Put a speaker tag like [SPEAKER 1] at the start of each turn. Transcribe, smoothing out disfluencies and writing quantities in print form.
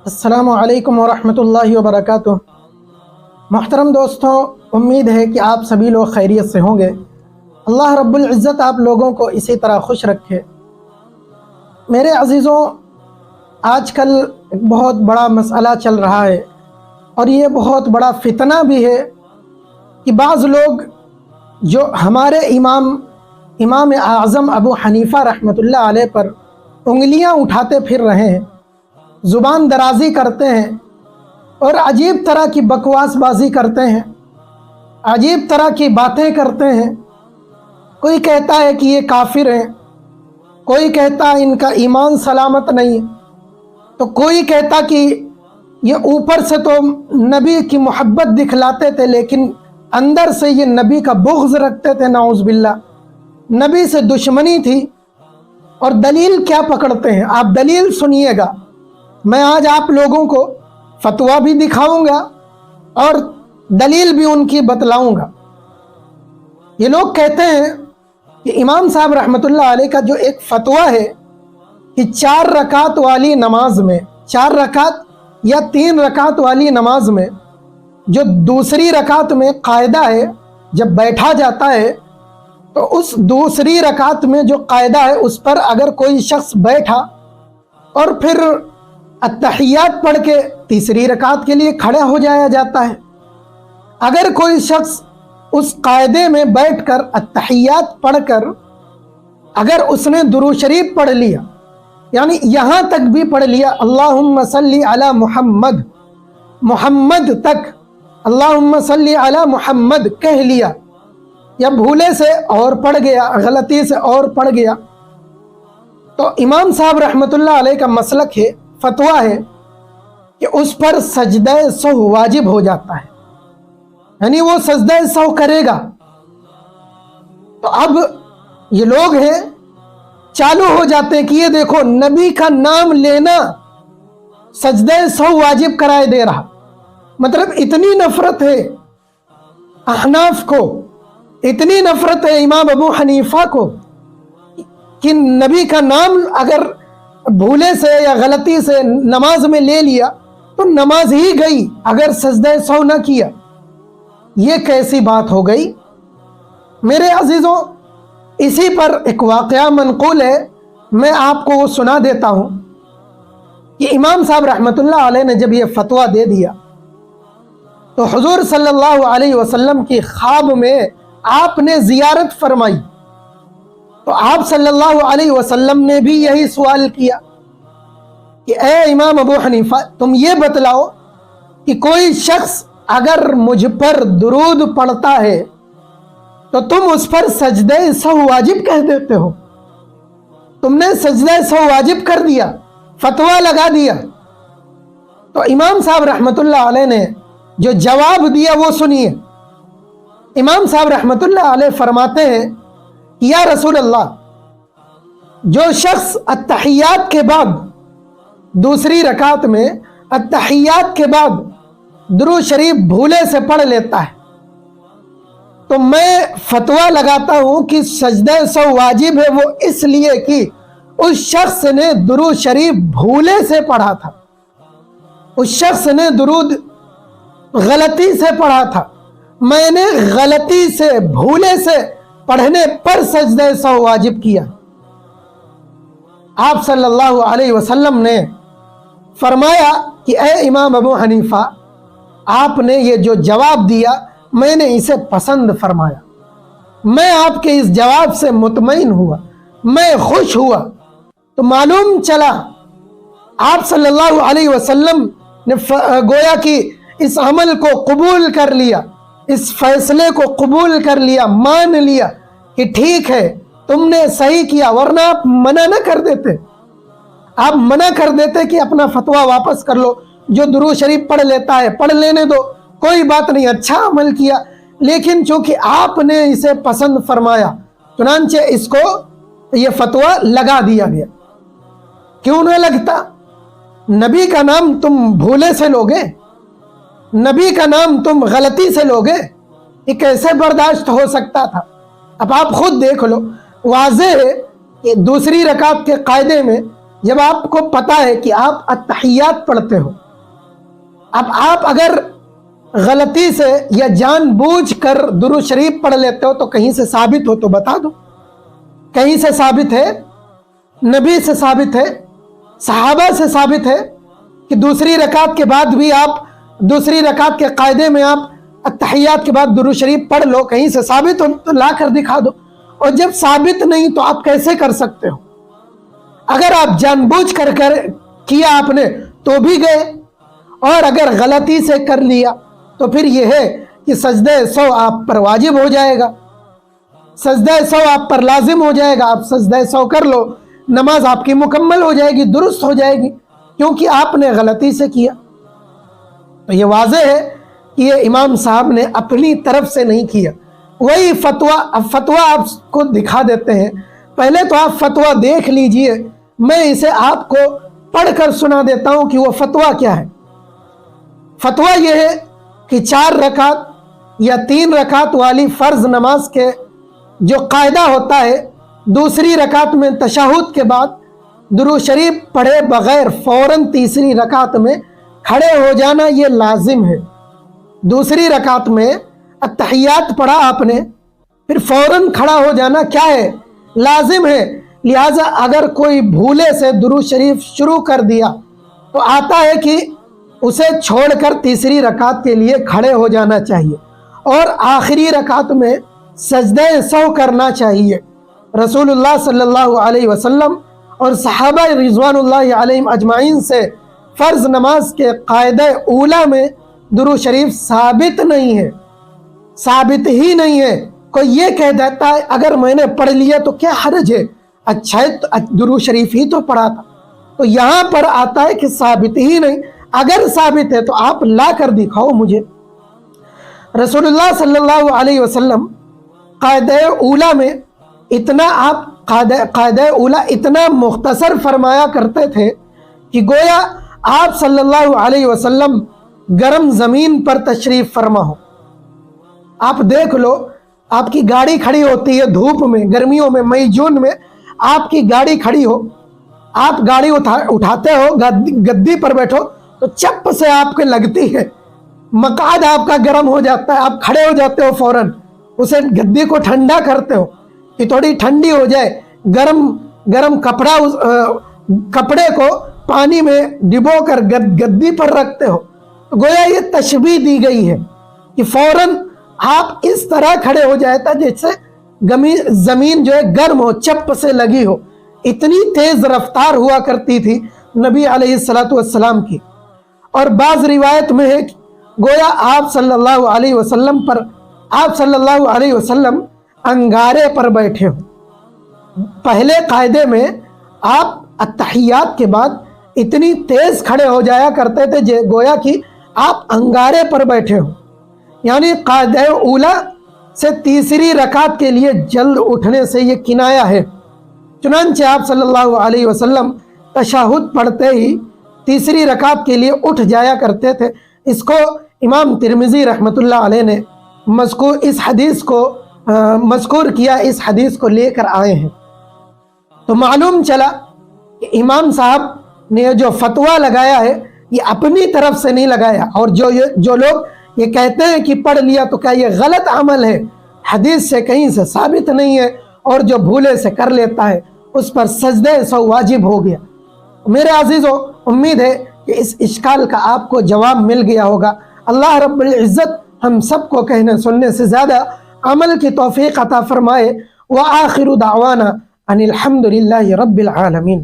[SPEAKER 1] अस्सलामु अलैकुम वरहमतुल्लाहि वबरकातुह। मोहतरम दोस्तों, उम्मीद है कि आप सभी लोग खैरियत से होंगे। अल्लाह रब्बुल इज़्ज़त आप लोगों को इसी तरह खुश रखे। मेरे अज़ीज़ों, आजकल एक बहुत बड़ा मसला चल रहा है और ये बहुत बड़ा फितना भी है कि बाज़ लोग जो हमारे इमाम आज़म अबू हनीफ़ा रहमतुल्लाह अलैह पर उंगलियां उठाते फिर रहे हैं, ज़ुबान दराज़ी करते हैं और अजीब तरह की बकवासबाजी करते हैं, अजीब तरह की बातें करते हैं। कोई कहता है कि ये काफिर हैं, कोई कहता है इनका ईमान सलामत नहीं, तो कोई कहता कि ये ऊपर से तो नबी की मोहब्बत दिखलाते थे लेकिन अंदर से ये नबी का बुग़्ज़ रखते थे, नाउज़ बिल्लाह, नबी से दुश्मनी थी। और दलील क्या पकड़ते हैं, आप दलील सुनिएगा। मैं आज आप लोगों को फतवा भी दिखाऊंगा और दलील भी उनकी बतलाऊंगा। ये लोग कहते हैं कि इमाम साहब रहमतुल्लाह अलैह का जो एक फतवा है कि 4 रकात वाली नमाज में, 4 रकात या 3 रकात वाली नमाज में जो दूसरी रकात में कायदा है, जब बैठा जाता है तो उस दूसरी रकात में जो कायदा है उस पर अगर कोई शख्स बैठा और फिर अत्तहियात पढ़ के तीसरी रकात के लिए खड़ा हो जाया जाता है। अगर कोई शख्स उस कायदे में बैठकर अत्तहियात पढ़कर अगर उसने दुरूद शरीफ पढ़ लिया, यानी यहाँ तक भी पढ़ लिया अल्लाहुम्मा सल्ली अला मुहम्मद, मुहम्मद तक अल्लाहुम्मा सल्ली अला मुहम्मद कह लिया, या भूले से और पढ़ गया, गलती से और पढ़ गया, तो इमाम साहब रहमतुल्लाह अलैह का मसलक है, फतवा है कि उस पर सजदा सहव वाजिब हो जाता है, यानी वो सजदा सहव करेगा। तो अब ये लोग हैं चालू हो जाते हैं कि ये देखो नबी का नाम लेना सजदा सहव वाजिब कराए दे रहा। मतलब इतनी नफरत है अहनाफ को, इतनी नफरत है इमाम अबू हनीफा को कि नबी का नाम अगर भूले से या गलती से नमाज में ले लिया तो नमाज ही गई, अगर सजदा सहव न किया। ये कैसी बात हो गई मेरे अजीजों। इसी पर एक वाक़या मनक़ूल है, मैं आपको वो सुना देता हूँ कि इमाम साहब रहमतुल्लाह अलैह ने जब ये फतवा दे दिया तो हुजूर सल्लल्लाहु अलैहि वसल्लम की ख्वाब में आपने ज़ियारत फरमाई। तो आप सल्लल्लाहु अलैहि वसल्लम ने भी यही सवाल किया कि ए इमाम अबू हनीफा, तुम ये बतलाओ कि कोई शख्स अगर मुझ पर दुरूद पढ़ता है तो तुम उस पर सजदे सहव वाजिब कह देते हो। तुमने सजदे सहव वाजिब कर दिया, फतवा लगा दिया। तो इमाम साहब रहमतुल्लाह अलैह ने जो जवाब दिया वो सुनिए। इमाम साहब रहमतुल्लाह अलैह फरमाते हैं, या रसूल अल्लाह, जो शख्स अत्तहियात के बाद दूसरी रकात में अत्तहियात के बाद दुरूद शरीफ भूले से पढ़ लेता है तो मैं फतवा लगाता हूं कि सजदा सहव वाजिब है वो इसलिए कि उस शख्स ने दुरूद शरीफ भूले से पढ़ा था, उस शख्स ने दुरूद गलती से पढ़ा था। मैंने गलती से भूले से पढ़ने पर सजदा सहव वाजिब किया। आप सल्लल्लाहु अलैहि वसल्लम ने फरमाया कि ए इमाम अबू हनीफा, आपने ये जो जवाब दिया मैंने इसे पसंद फरमाया, मैं आपके इस जवाब से मुतमईन हुआ, मैं खुश हुआ। तो मालूम चला आप सल्लल्लाहु अलैहि वसल्लम ने गोया कि इस अमल को कबूल कर लिया, इस फैसले को कबूल कर लिया, मान लिया कि ठीक है तुमने सही किया। वरना आप मना न कर देते, आप मना कर देते कि अपना फतवा वापस कर लो, जो दुरूद शरीफ पढ़ लेता है पढ़ लेने दो, कोई बात नहीं, अच्छा अमल किया। लेकिन चूंकि आपने इसे पसंद फरमाया चुनांचे इसको ये फतवा लगा दिया गया। क्यों न लगता? नबी का नाम तुम भूले से लोगे, नबी का नाम तुम गलती से लोगे, ये कैसे बर्दाश्त हो सकता था? अब आप खुद देख लो, वाज़ेह है कि दूसरी रकात के कायदे में جب آپ کو پتا ہے کہ آپ التحیات پڑھتے ہو، اب آپ اگر غلطی سے یا جان بوجھ کر درود شریف پڑھ لیتے ہو تو کہیں سے ثابت ہو تو بتا دو، کہیں سے ثابت ہے؟ نبی سے ثابت ہے، صحابہ سے ثابت ہے کہ دوسری رکعت کے بعد بھی آپ، دوسری رکعت کے قاعدے میں آپ التحیات کے بعد درود شریف پڑھ لو، کہیں سے ثابت ہو تو لا کر دکھا دو۔ اور جب ثابت نہیں تو آپ کیسے کر سکتے ہو؟ اگر آپ جان بوجھ کر کیا آپ نے تو بھی گئے، اور اگر غلطی سے کر لیا تو پھر یہ ہے کہ سجدہ سو آپ پر واجب ہو جائے گا، سجدہ سو آپ پر لازم ہو جائے گا، آپ سجدہ سو کر لو، نماز آپ کی مکمل ہو جائے گی، درست ہو جائے گی، کیونکہ آپ نے غلطی سے کیا۔ تو یہ واضح ہے کہ یہ امام صاحب نے اپنی طرف سے نہیں کیا، وہی فتویٰ، اب فتویٰ آپ کو دکھا دیتے ہیں۔ پہلے تو آپ فتویٰ دیکھ لیجئے، میں اسے آپ کو پڑھ کر سنا دیتا ہوں کہ وہ فتویٰ کیا ہے۔ فتویٰ یہ ہے کہ 4 رکعت یا 3 رکعت والی فرض نماز کے جو قاعدہ ہوتا ہے، دوسری رکعت میں تشہد کے بعد درود شریف پڑھے بغیر فوراً تیسری رکعت میں کھڑے ہو جانا یہ لازم ہے۔ دوسری رکعت میں التحیات پڑھا آپ نے، پھر فوراً کھڑا ہو جانا کیا ہے؟ لازم ہے۔ لہٰذا اگر کوئی بھولے سے درود شریف شروع کر دیا تو آتا ہے کہ اسے چھوڑ کر تیسری رکعت کے لیے کھڑے ہو جانا چاہیے، اور آخری رکعت میں سجدہ سہو کرنا چاہیے۔ رسول اللہ صلی اللہ علیہ وسلم اور صحابہ رضوان اللہ علیہم اجمعین سے فرض نماز کے قاعدہ اولا میں درود شریف ثابت نہیں ہے، ثابت ہی نہیں ہے۔ کوئی یہ کہہ دیتا ہے اگر میں نے پڑھ لیا تو کیا حرج ہے، اچھا ہے درود شریف ہی تو پڑھا تھا۔ تو یہاں پر آتا ہے کہ ثابت ہی نہیں، اگر ثابت ہے تو آپ لا کر دکھاؤ مجھے۔ رسول اللہ صلی اللہ علیہ وسلم قاعدہ اولا میں اتنا، آپ قاعدہ اولا اتنا مختصر فرمایا کرتے تھے کہ گویا آپ صلی اللہ علیہ وسلم گرم زمین پر تشریف فرما ہو۔ آپ دیکھ لو، آپ کی گاڑی کھڑی ہوتی ہے دھوپ میں، گرمیوں میں، مئی جون میں آپ کی گاڑی کھڑی ہو، آپ گاڑی اٹھاتے ہو، گدی پر بیٹھو تو چپ سے آپ کے لگتی ہے، مقعد آپ کا گرم ہو جاتا ہے، آپ کھڑے ہو جاتے ہو فوراً، اسے گدی کو ٹھنڈا کرتے ہو کہ تھوڑی ٹھنڈی ہو جائے، گرم کپڑے کو پانی میں ڈبو کر گدی پر رکھتے ہو۔ گویا یہ تشبیہ دی گئی ہے کہ فوراً آپ اس طرح کھڑے ہو جاتا جیسے زمین جو ہے گرم ہو، چپ سے لگی ہو۔ اتنی تیز رفتار ہوا کرتی تھی نبی علیہ السلام کی۔ اور بعض روایت میں ہے کہ گویا آپ صلی اللہ علیہ وسلم انگارے پر بیٹھے ہو۔ پہلے قاعدے میں آپ التحیات کے بعد اتنی تیز کھڑے ہو جایا کرتے تھے گویا کہ آپ انگارے پر بیٹھے ہو، یعنی قاعدہ اولا سے تیسری رکعت کے لیے جلد اٹھنے سے یہ کنایا ہے۔ چنانچہ آپ صلی اللہ علیہ وسلم تشہد پڑھتے ہی تیسری رکعت کے لیے اٹھ جایا کرتے تھے۔ اس کو امام ترمذی رحمۃ اللہ علیہ نے مذکور کیا، اس حدیث کو لے کر آئے ہیں۔ تو معلوم چلا کہ امام صاحب نے جو فتویٰ لگایا ہے یہ اپنی طرف سے نہیں لگایا، اور جو لوگ یہ کہتے ہیں کہ پڑھ لیا تو کیا یہ غلط عمل ہے، حدیث سے کہیں سے ثابت نہیں ہے، اور جو بھولے سے کر لیتا ہے اس پر سجدہ سو واجب ہو گیا۔ میرے عزیزو، امید ہے کہ اس اشکال کا آپ کو جواب مل گیا ہوگا۔ اللہ رب العزت ہم سب کو کہنے سننے سے زیادہ عمل کی توفیق عطا فرمائے۔ وآخر دعوانا ان الحمد للہ رب العالمین۔